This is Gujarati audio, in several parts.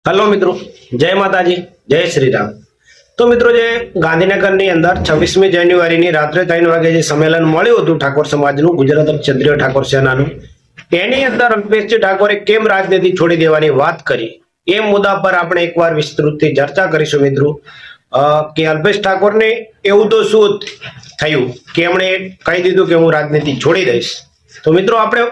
हेलो मित्रों, जय माताजी, जय श्री राम। तो मित्रों, जे गांधीनगરની અંદર 26મી જાન્યુઆરીની રાત્રે 3 વાગે જે સંમેલન મળ્યું હતું ઠાકોર સમાજનું, ગુજરાત ક્ષત્રિય ઠાકોર સેનાનું, તેની અંદર અલ્પેશજી ઠાકોરે કેમ રાજનીતિ છોડી દેવાની વાત કરી, એ મુદ્દા પર આપણે એકવાર વિસ્તૃતથી ચર્ચા કરીશું મિત્રો। કે અલ્પેશ ઠાકોરને એવું તો શું થયું કે એમણે કહી દીધું કે હું રાજનીતિ છોડી દઈશ। તો મિત્રો, આપણે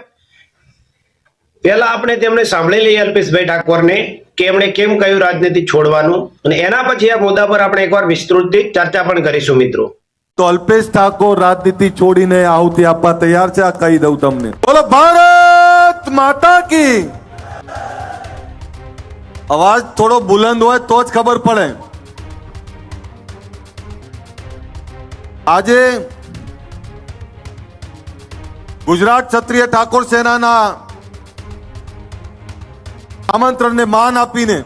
પહેલા આપણે તેમને સાંભળી લઈએ અલ્પેશભાઈ ઠાકોરને કે એમણે કેમ કહ્યું રાજનીતિ છોડવાનું, અને એના પછી આ મુદ્દા પર આપણે એકવાર વિસ્તૃતથી ચર્ચા પણ કરીશું મિત્રો। તો અલ્પેશ ઠાકોર રાજનીતિ છોડીને આहुति આપવા તૈયાર છે, આ કહી દઉં તમને। બોલો ભારત માતા की। અવાજ થોડો બુલંદ હોય તો જ ખબર પડે। આજે ગુજરાત ક્ષત્રિય ઠાકોર સેનાના આમંત્રણને માન આપીને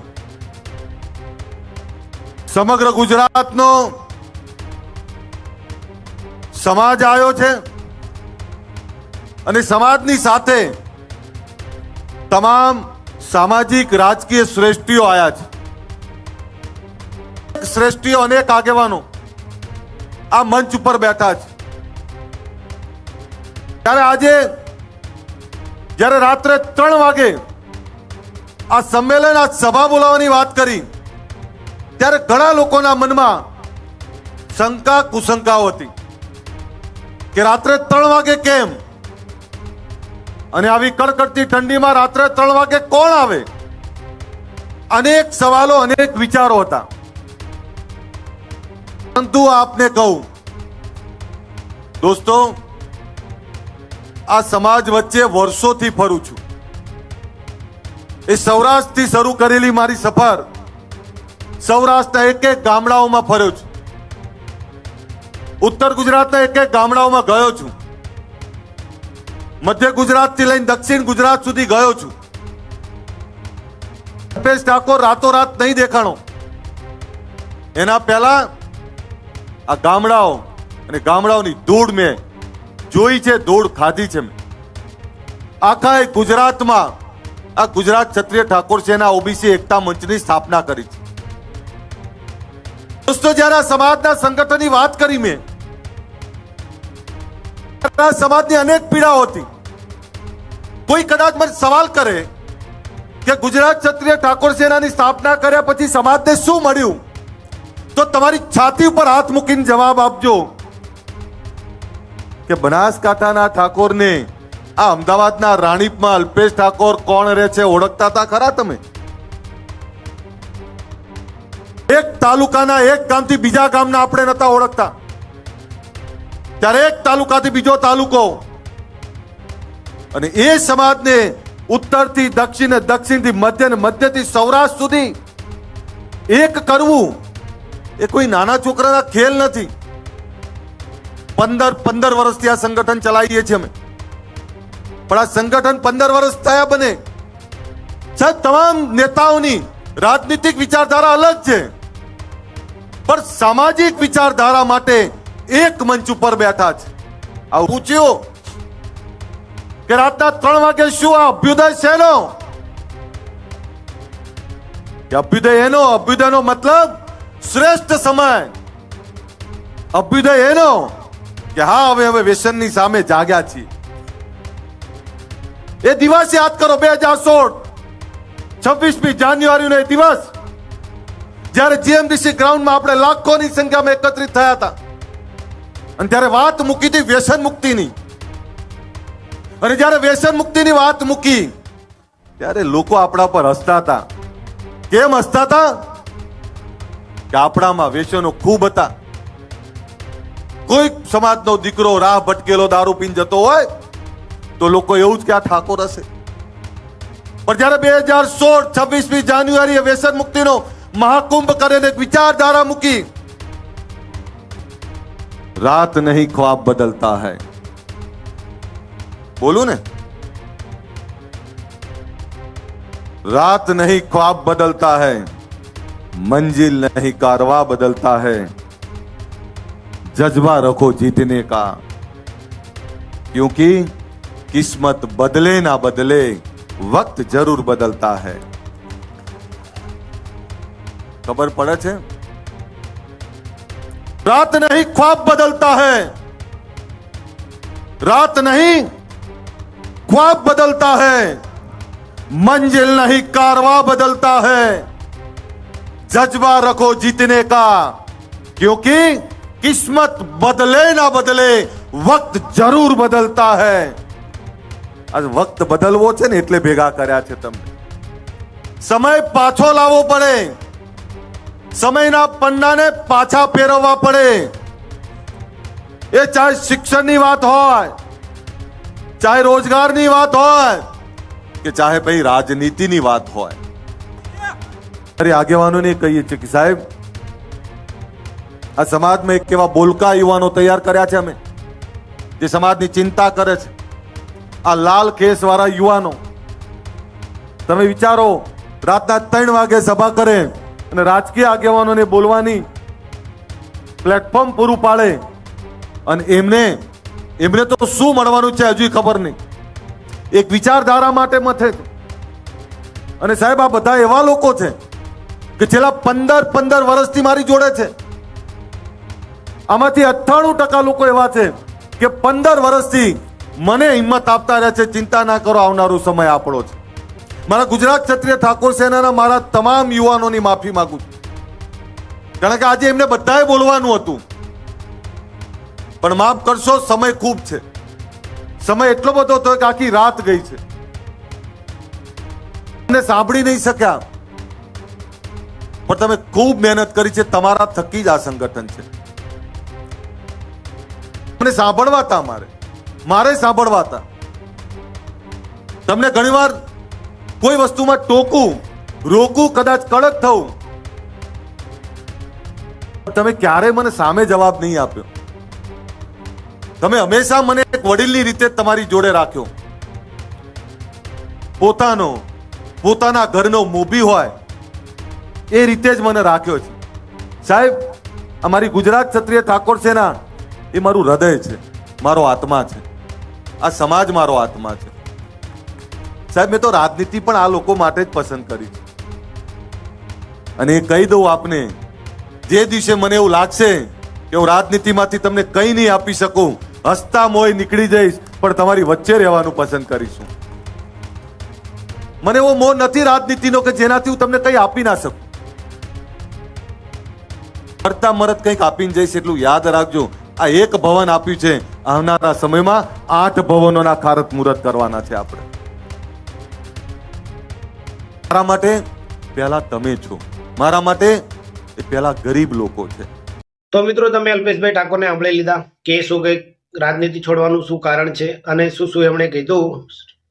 સમગ્ર ગુજરાતનો સમાજ આવ્યો છે, અને સમાજની સાથે તમામ સામાજિક રાજકીય શ્રેષ્ઠીઓ આવ્યા છે। શ્રેષ્ઠીઓ અનેક આગેવાનો આ મંચ ઉપર બેઠા છે। ત્યારે આજે જ્યારે રાત્રે 3 વાગે આ સંમેલન, આ સભા બોલાવવાની વાત કરી, ત્યારે ઘણા લોકોના મનમાં શંકા કુશંકાઓ હતી કે રાત્રે 3 વાગે કેમ, અને આવી કડકડતી ઠંડીમાં રાત્રે 3 વાગે કોણ આવે। અનેક સવાલો, અનેક વિચારો હતા। પરંતુ આપને કહું દોસ્તો, આ સમાજ વચ્ચે વર્ષોથી ફરું છું। એ સૌરાષ્ટ્રથી શરૂ કરેલી મારી સફર સૌરાષ્ટ્રના એક એક ગામડાઓમાં ફર્યો છું, ઉત્તર ગુજરાતના એક એક ગામડાઓમાં ગયો છું, મધ્ય ગુજરાતથી લઈને દક્ષિણ ગુજરાત સુધી ગયો છું। અલ્પેશ ઠાકોર રાતોરાત નહીં દેખાણો, એના પહેલા આ ગામડાઓ અને ગામડાઓની ધૂળ મેં જોઈ છે, ધૂળ ખાધી છે મેં। આખા ગુજરાતમાં આ ગુજરાત ક્ષત્રિય ઠાકોર સેના ઓબીસી એકતા મંચની સ્થાપના કરી છે। દોસ્તો, જ્યારે આ સમાજના સંગઠનની વાત કરી મેં, સમાજની અનેક પીડાઓ હતી। કોઈ કદાચ મને સવાલ કરે કે ગુજરાત ક્ષત્રિય ઠાકોર સેનાની સ્થાપના કર્યા પછી સમાજને શું મળ્યું, તો તમારી છાતી ઉપર હાથ મૂકીને જવાબ આપજો કે બનાસકાંઠાના ઠાકોરને આ અમદાવાદના રાણીપમાં અલ્પેશ ઠાકોર કોણ રહે છે ઓળખતા હતા ખરા તમે? એક તાલુકાના એક ગામથી બીજા ગામના આપણે નતા ઓળખતા, ત્યારે એક તાલુકાથી બીજો તાલુકો, અને એ સમાજને ઉત્તરથી દક્ષિણ, દક્ષિણથી મધ્ય, અને મધ્યથી સૌરાષ્ટ્ર સુધી એક કરવું એ કોઈ નાના છોકરાના ખેલ નથી। 15 વર્ષથી આ સંગઠન ચલાવીએ છીએ અમે, પણ આ સંગઠન 15 વર્ષ થયા બને સાહેબ, તમામ નેતાઓની રાજનીતિક વિચારધારા અલગ છે, પણ સામાજિક વિચારધારા માટે એક મંચ ઉપર બેઠા છે। આવું પૂછ્યું કે રાતના 3 વાગે શું આ અભ્યુદય શેનો? અભ્યુદય એનો, અભ્યુદયનો મતલબ શ્રેષ્ઠ સમય। અભ્યુદય એનો કે હા, હવે વ્યસનની સામે જાગ્યા છીએ। એ દિવસ યાદ કરો, 2016 26મી જાન્યુઆરીનો એ દિવસ, જ્યારે જીએમડીસી ગ્રાઉન્ડમાં આપણે લાખોની સંખ્યામાં એકત્રિત થયા હતા, અને ત્યારે વાત મૂકી હતી વ્યસન મુક્તિની। અને જ્યારે વ્યસન મુક્તિની વાત મૂકી, ત્યારે લોકો આપણા પર હસતા હતા। કેમ હસતા હતા? કે આપણામાં વ્યસનો ખૂબ હતા। કોઈ સમાજનો દીકરો રાહ ભટકેલો દારૂ પીને જતો હોય તો લોકો એવું જ કે આ ઠાકોર હશે। પણ જ્યારે 2016 26મી જાન્યુઆરીએ વ્યસન મુક્તિનો મહાકુંભ કરીને એક વિચારધારા મૂકી, રાત નહીં ખ્વાબ બદલતા है। બોલું ને, रात नहीं ख्वाब बदलता है, मंजिल नहीं कारवा बदलता है, जज्बा रखो जीतने का, क्योंकि किस्मत बदले ना बदले वक्त जरूर बदलता है। ખબર પડે છે? रात नहीं ख्वाब बदलता है, रात नहीं ख्वाब बदलता है, मंजिल नहीं कारवा बदलता है, जज्बा रखो जीतने का, क्योंकि किस्मत बदले ना बदले वक्त જરૂર બદલતા હૈ. આજ વક્ત બદલવો છે ને એટલે ભેગા કર્યા છે તમને. સમય પાછો લાવવો પડે, સમયના પન્નાને પાછા ફેરવવા પડે. એ ચાહે શિક્ષણની વાત હોય, ચાહે રોજગારની વાત હોય, કે ચાહે ભાઈ રાજનીતિની વાત હોય. અરે આગેવાનોને કહીએ છીએ કે સાહેબ, આ સમાજમાં એક એવા બોલકા યુવાનો તૈયાર કર્યા છે અમે, જે સમાજની ચિંતા કરે છે. આ લાલ કેસ વાળા યુવાનો, તમે વિચારો, રાતના 3 વાગે સભા કરે અને રાજકીય આગેવાનોને બોલવાની પ્લેટફોર્મ પૂરું પાડે, અને એમને તો શું મળવાનું છે હજુ ખબર નહીં. એક વિચારધારા માટે મથે છે. અને સાહેબ, આ બધા એવા લોકો છે કે છેલ્લા 15 વર્ષથી મારી જોડે છે. આમાંથી 98% લોકો એવા છે કે 15 વર્ષથી મને હિંમત આપતા રહે છે, ચિંતા ના કરો, આવનારો સમય આપણો છે. મારા ગુજરાત ક્ષત્રિય ઠાકોર સેનાના મારા તમામ યુવાનોની માફી માંગુ છું, કારણ કે આજે એમને બધાએ બોલવાનું હતું, પણ માફ કરશો, સમય ખૂબ છે. સમય એટલો બધો હતો કે આખી રાત ગઈ છે, તમને સાંભળી નહીં શક્યા, પણ તમે ખૂબ મહેનત કરી છે. તમારા થકી જ આ સંગઠન છે. તમને સાંભળવા હતા, મારે સાંભળવા હતા. તમને ઘણીવાર કોઈ વસ્તુમાં ટોકું, રોકું, કદાચ કડક થવું, તમે ક્યારે મને સામે જવાબ નહીં આપ્યો. તમે હંમેશા મને એક વડીલની રીતે તમારી જોડે રાખ્યો. પોતાના ઘરનો મોભી હોય એ રીતે જ મને રાખ્યો છે. સાહેબ, અમારી ગુજરાત ક્ષત્રિય ઠાકોર સેના એ મારું હૃદય છે, મારો આત્મા છે. આ સમાજ મારો આત્મા છે. સાહેબ, મેં તો રાજનીતિ પણ આ લોકો માટે જ પસંદ કરી છે. અને એ કહી દઉં આપને, જે દિવસે મને એવું લાગશે કે હું રાજનીતિમાંથી તમને કંઈ નહીં આપી શકું, હસતા મોય નીકળી જઈશ, પણ તમારી વચ્ચે રહેવાનું પસંદ કરીશું. મને એવો મોહ નથી રાજનીતિનો કે જેનાથી હું તમને કંઈ આપી ના શકું. મરતા મરત કંઈક આપીને જઈશ, એટલું યાદ રાખજો. આ એક ભવન આપ્યું છે, આવનારા સમયમાં 8 ભવનોના ખારત મુહૂર્ત કરવાના છે આપણે. મારા માટે પહેલા તમે છો, મારા માટે એ પહેલા ગરીબ લોકો છે. તો મિત્રો, તમે અલ્પેશભાઈ ઠાકોરને સાંભળી લીધા કે શું કઈ રાજનીતિ છોડવાનું શું કારણ છે અને શું એમણે કીધું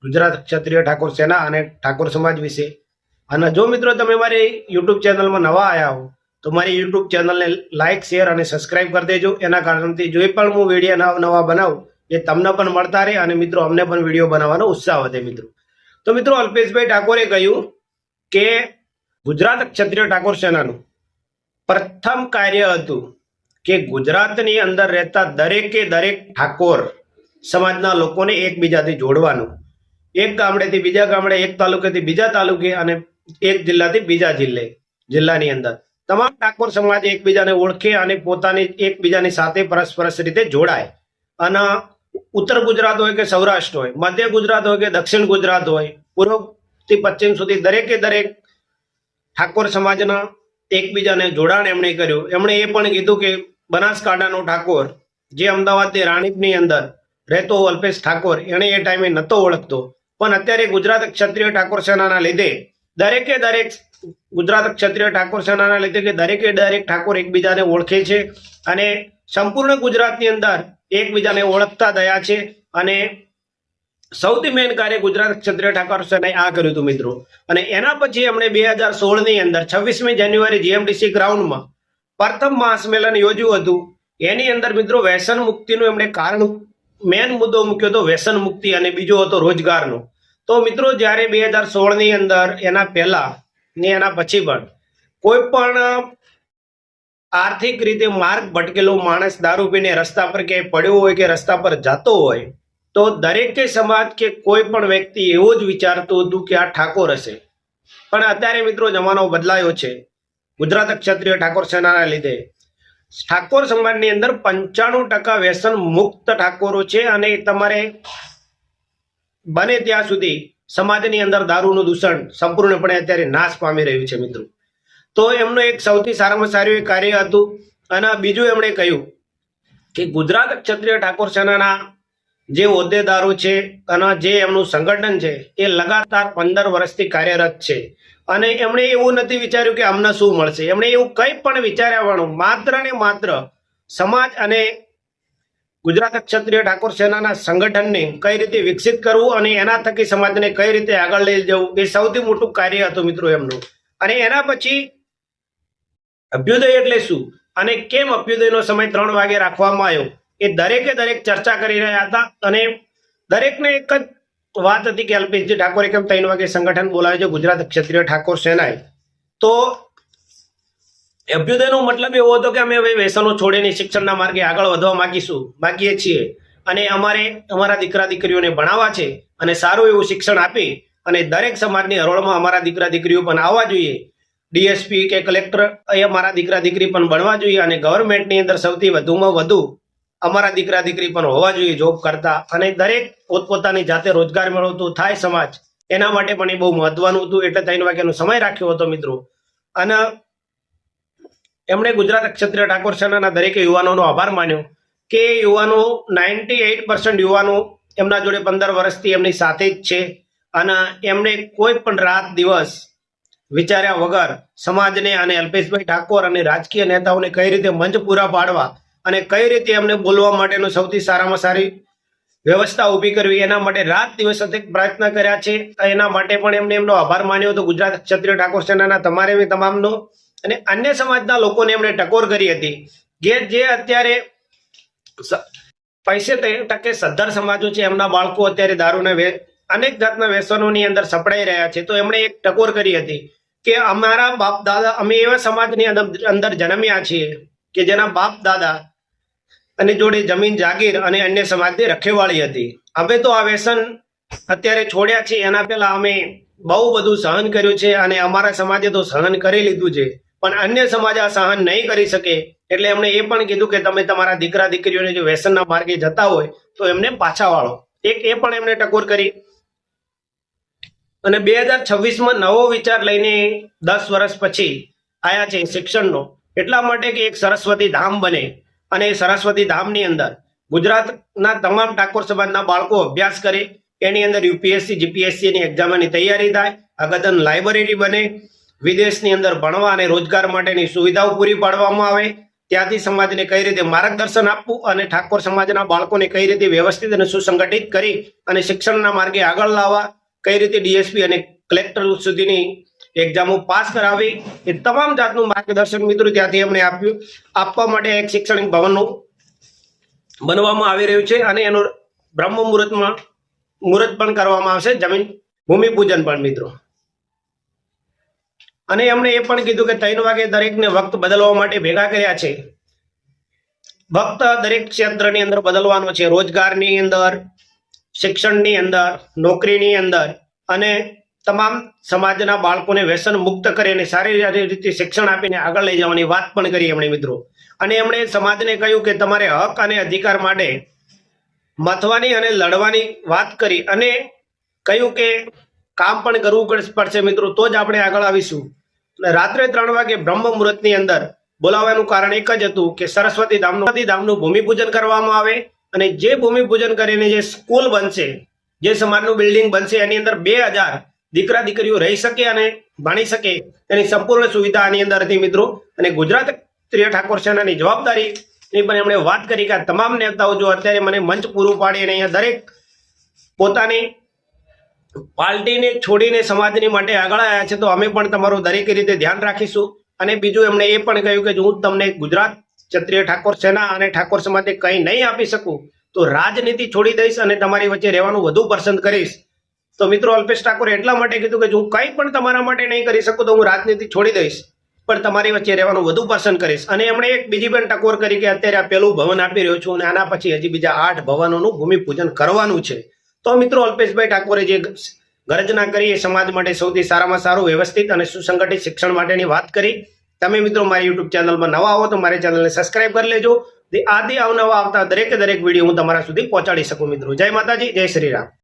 ગુજરાત ક્ષત્રિય ઠાકોર સેના અને ઠાકોર સમાજ વિશે. અને જો મિત્રો તમે મારી યુટ્યુબ ચેનલમાં નવા આવ્યા હો તો મારી યુટ્યુબ ચેનલને લાઇક, શેર અને સબસ્ક્રાઇબ કરી દેજો. એના કારણથી જો પણ હું વિડીયો નવા બનાવું એ તમને પણ મળતા રહે અને મિત્રો અમને પણ વિડીયો બનાવવાનો ઉત્સાહ વધે. મિત્રો તો મિત્રો, અલ્પેશભાઈ ઠાકોરે કહ્યું કે ગુજરાત ક્ષત્રિય ઠાકોર સેનાનું પ્રથમ કાર્ય હતું કે ગુજરાતની અંદર રહેતા દરેકે દરેક ઠાકોર સમાજના લોકોને એકબીજાથી જોડવાનું. એક ગામડેથી બીજા ગામડે, એક તાલુકેથી બીજા તાલુકે અને એક જિલ્લાથી બીજા જિલ્લાની અંદર તમામ ઠાકોર સમાજ એકબીજાને ઓળખે અને પોતાની એકબીજાની સાથે પરસ્પર રીતે જોડાય. અને ઉત્તર ગુજરાત હોય કે સૌરાષ્ટ્ર હોય, મધ્ય ગુજરાત હોય કે દક્ષિણ ગુજરાત હોય, પૂર્વથી પશ્ચિમ સુધી દરેકે દરેક ઠાકોર સમાજના એકબીજાને જોડાણ એમણે કર્યું. એમણે એ પણ કીધું કે બનાસકાંઠાનો ઠાકોર જે અમદાવાદની રાણીપની અંદર રહેતો અલ્પેશ ઠાકોર, એને એ ટાઈમે નહોતો ઓળખતો, પણ અત્યારે ગુજરાત ક્ષત્રિય ઠાકોર સેનાના લીધે દરેકે દરેક ગુજરાત ક્ષત્રિય ઠાકોર સેનાના લીધે કે દરેકે દરેક ઠાકોર એકબીજાને ઓળખે છે અને સંપૂર્ણ ગુજરાતની અંદર એકબીજાને ઓળખતા થયા છે. અને સૌથી મેન કાર્ય ગુજરાત ક્ષત્રિય ઠાકોર સેનાએ આ કર્યું હતું મિત્રો. અને એના પછી એમણે 2016ની અંદર 26મી જાન્યુઆરી જીએમડીસી ગ્રાઉન્ડમાં પ્રથમ મહાસંમેલન યોજ્યું હતું. એની અંદર મિત્રો વ્યસન મુક્તિનું એમણે કારણ મેન મુદ્દો મૂક્યો હતો, વ્યસન મુક્તિ, અને બીજો હતો રોજગારનો. તો મિત્રો, જ્યારે 2016ની અંદર એના પહેલા ને એના પછી પણ કોઈ પણ આર્થિક રીતે માર્ગ ભટકેલો માણસ દારૂ પીને રસ્તા પર ક્યાંય પડ્યો હોય કે રસ્તા પર જતો હોય તો દરેકે સમાજ કે કોઈ પણ વ્યક્તિ એવું જ વિચારતું હતું કે આ ઠાકોર હશે. પણ અત્યારે મિત્રો જમાનો બદલાયો છે. ગુજરાત ક્ષત્રિય ઠાકોર સેનાના લીધે ઠાકોર સમાજની અંદર 95% વ્યસન મુક્ત ઠાકોરો છે અને તમારે બને ત્યાં સુધી સમાજની અંદર દારૂનું દૂષણ સંપૂર્ણપણે અત્યારે નાશ પામી રહ્યું છે મિત્રો. તો એમનું એક સૌથી સારામાં સારું એક કાર્ય હતું. અને બીજું એમણે કહ્યું કે ગુજરાત ક્ષત્રિય ઠાકોર સેનાના જે હોદ્દેદારો છે અને જે એમનું સંગઠન છે એ લગાતાર 15 વર્ષથી કાર્યરત છે અને એમણે એવું નથી વિચાર્યું કે અમને શું મળશે. એમણે એવું કંઈ પણ વિચાર્યાવાનું માત્ર ને માત્ર સમાજ અને ગુજરાત ક્ષત્રિય ઠાકોર સેનાના સંગઠનને કઈ રીતે વિકસિત કરવું અને એના થકી સમાજને કઈ રીતે આગળ લઈ જવું એ સૌથી મોટું કાર્ય હતું મિત્રો એમનું. અને એના પછી અભ્યુદય એટલે શું અને કેમ અભ્યુદયનો સમય 3 વાગે રાખવામાં આવ્યો એ દરેકે દરેક ચર્ચા કરી રહ્યા હતા. અને દરેકને એક જ વાત હતી કે અલ્પેશજી ઠાકોરે કેમ 3 વાગે સંગઠન બોલાવે છે ગુજરાત ક્ષત્રિય ઠાકોર સેનાએ. તો અભ્યુદયનો મતલબ એવો હતો કે અમે હવે વ્યસનો છોડીને શિક્ષણના માર્ગે આગળ વધવા માંગીએ છીએ અને અમારે અમારા દીકરા દીકરીઓને ભણાવવા છે અને સારું એવું શિક્ષણ આપી અને દરેક સમાજની હરોળમાં અમારા દીકરા દીકરીઓ પણ આવવા જોઈએ. ડીએસપી કે કલેક્ટર એ અમારા દીકરા દીકરી પણ બનવા જોઈએ અને ગવર્મેન્ટની અંદર સૌથી વધુમાં વધુ અમારા દીકરા દીકરી પણ હોવા જોઈએ જોબ કરતા અને દરેક પોતપોતાની જાતે રોજગાર મેળવતું થાય સમાજ એના માટે પણ એ બહુ મહત્વનું હતું. એટલે 3 વાગ્યાનો સમય રાખ્યો હતો મિત્રો. અને એમણે ગુજરાત ક્ષત્રિય ઠાકોર સેનાના દરેક યુવાનોનો આભાર માન્યો કે યુવાનો 98% યુવાનો એમના જોડે 15 વર્ષથી એમની સાથે જ છે અને એમણે કોઈ પણ રાત દિવસ વિચાર્યા વગર સમાજને અને અલ્પેશભાઈ ઠાકોર અને રાજકીય નેતાઓને કઈ રીતે મંચ પૂરા પાડવા અને કઈ રીતે એમને બોલવા માટેનો સૌથી સારામાં સારી વ્યવસ્થા ઊભી કરવી એના માટે રાત દિવસ સતત પ્રયત્ન કર્યા છે. એના માટે પણ એમને એમનો આભાર માન્યો હતો ગુજરાત ક્ષત્રિય ઠાકોર સેનાના તમામનો. અને અન્ય સમાજના લોકોને એમણે ટકોર કરી હતી જે અત્યારે પૈસે ટકે સદ્ધર સમાજો છે એમના બાળકો અત્યારે દારૂના અનેક જાતના વ્યસનોની અંદર સપડાઈ રહ્યા છે. તો એમણે એક ટકોર કરી હતી કે અમારા બાપ દાદા અમે એવા સમાજની અંદર જન્મ્યા છીએ કે જેના બાપ દાદા અને જોડે જમીન જાગીર અને અન્ય સમાજની રખેવાળી હતી. અમે તો આ વ્યસન અત્યારે છોડ્યા છે એના પહેલા અમે બહુ બધું સહન કર્યું છે અને અમારા સમાજે તો સહન કરી લીધું છે પણ અન્ય સમાજ આ સહન નહીં કરી શકે. એટલે એમણે એ પણ કીધું કે તમે તમારા દીકરા દીકરીઓને જો વ્યસનના માર્ગે જતા હોય તો એમને પાછા વાળો. એ પણ એમણે ટકોર કરી. અને 2026માં નવો વિચાર લઈને 10 વર્ષ પછી આયા છે શિક્ષણનો એટલા માટે કે એક સરસ્વતી ધામ બને અને એ સરસ્વતી ધામની અંદર ગુજરાતના તમામ ઠાકોર સમાજના બાળકો અભ્યાસ કરે. એની અંદર યુપીએસસી જીપીએસસીની એક્ઝામની તૈયારી થાય, અગત્યની લાઇબ્રેરી બને, વિદેશની અંદર ભણવા અને રોજગાર માટેની સુવિધાઓ પૂરી પાડવામાં આવે. ત્યાંથી સમાજને કઈ રીતે માર્ગદર્શન આપવું અને ઠાકોર સમાજના બાળકોને કઈ રીતે વ્યવસ્થિત અને સુસંગઠિત કરી અને શિક્ષણના માર્ગે આગળ લાવવા, કઈ રીતે ડીએસપી અને કલેક્ટર સુધીની એક્ઝામો પાસ કરાવી એ તમામ જાતનું માર્ગદર્શન મિત્રો ત્યાંથી એમણે આપવા માટે એક શૈક્ષણિક ભવનનું બનવામાં આવી રહ્યું છે અને એનું બ્રહ્મ મુહૂર્ત પણ કરવામાં આવશે, જમીન ભૂમિપૂજન પણ મિત્રો. અને એમણે એ પણ કીધું કે 3 વાગે દરેકને વક્ત બદલવા માટે ભેગા કર્યા છે. વક્ત દરેક ક્ષેત્રની અંદર બદલવાનો છે, રોજગારની અંદર, શિક્ષણની અંદર, નોકરીની અંદર અને તમામ સમાજના બાળકોને વ્યસન મુક્ત કરીને સારી રીતે શિક્ષણ આપીને આગળ લઈ જવાની વાત પણ કરી એમણે મિત્રો. અને એમણે સમાજને કહ્યું કે તમારે હક અને અધિકાર માટે મથવાની અને લડવાની વાત કરી અને કહ્યું કે કામ પણ કરવું પડશે મિત્રો તો જ આપણે આગળ આવીશું. રાત્રે 3 વાગે બ્રહ્મ મુહૂર્તની અંદર બોલાવવાનું કારણ એક જ હતું કે સરસ્વતી ધામનું ભૂમિપૂજન કરવામાં આવે અને જે ભૂમિપૂજન કરીને જે સ્કૂલ બનશે, જે સમાજનું બિલ્ડિંગ બનશે એની અંદર 2000 દીકરા દીકરીઓ રહી શકે અને ભણી શકે એની સંપૂર્ણ સુવિધા આની અંદર હતી મિત્રો. અને ગુજરાત ક્ષત્રિય ઠાકોર સેનાની જવાબદારીની પણ એમણે વાત કરી કે તમામ નેતાઓ જો અત્યારે મને મંચ પૂરું પાડે અને અહીંયા દરેક પોતાની પાર્ટીને છોડીને સમાજની માટે આગળ આવ્યા છે તો અમે પણ તમારું દરેક રીતે ધ્યાન રાખીશું. અને બીજું એમણે એ પણ કહ્યું કે હું તમને ગુજરાત ક્ષત્રિય ઠાકોર સેના અને ઠાકોર સમાજને કંઈ નહીં આપી શકું તો રાજનીતિ છોડી દઈશ અને તમારી વચ્ચે રહેવાનું વધુ પસંદ કરીશ. તો મિત્રો અલ્પેશ ઠાકોરે એટલા માટે કીધું કે હું કંઈ પણ તમારા માટે નહીં કરી શકું તો હું રાજનીતિ છોડી દઈશ પણ તમારી વચ્ચે રહેવાનું વધુ પસંદ કરીશ. અને એમણે એક બીજી પણ ટકોર કરી કે અત્યારે આ પહેલું ભવન આપી રહ્યો છું અને આના પછી હજી બીજા 8 ભવનોનું ભૂમિપૂજન કરવાનું છે. તો મિત્રો અલ્પેશભાઈ ઠાકોરે જે ગર્જના કરી એ સમાજ માટે સૌથી સારામાં સારું વ્યવસ્થિત અને સુસંગઠિત શિક્ષણ માટેની વાત કરી તમે મિત્રો મારી યુટ્યુબ ચેનલમાં નવા આવો તો મારી ચેનલને સબસ્ક્રાઇબ કરી લેજો. આથી અવનવા આવતા દરેક વિડીયો હું તમારા સુધી પહોંચાડી શકું મિત્રો. જય માતાજી, જય શ્રી રામ.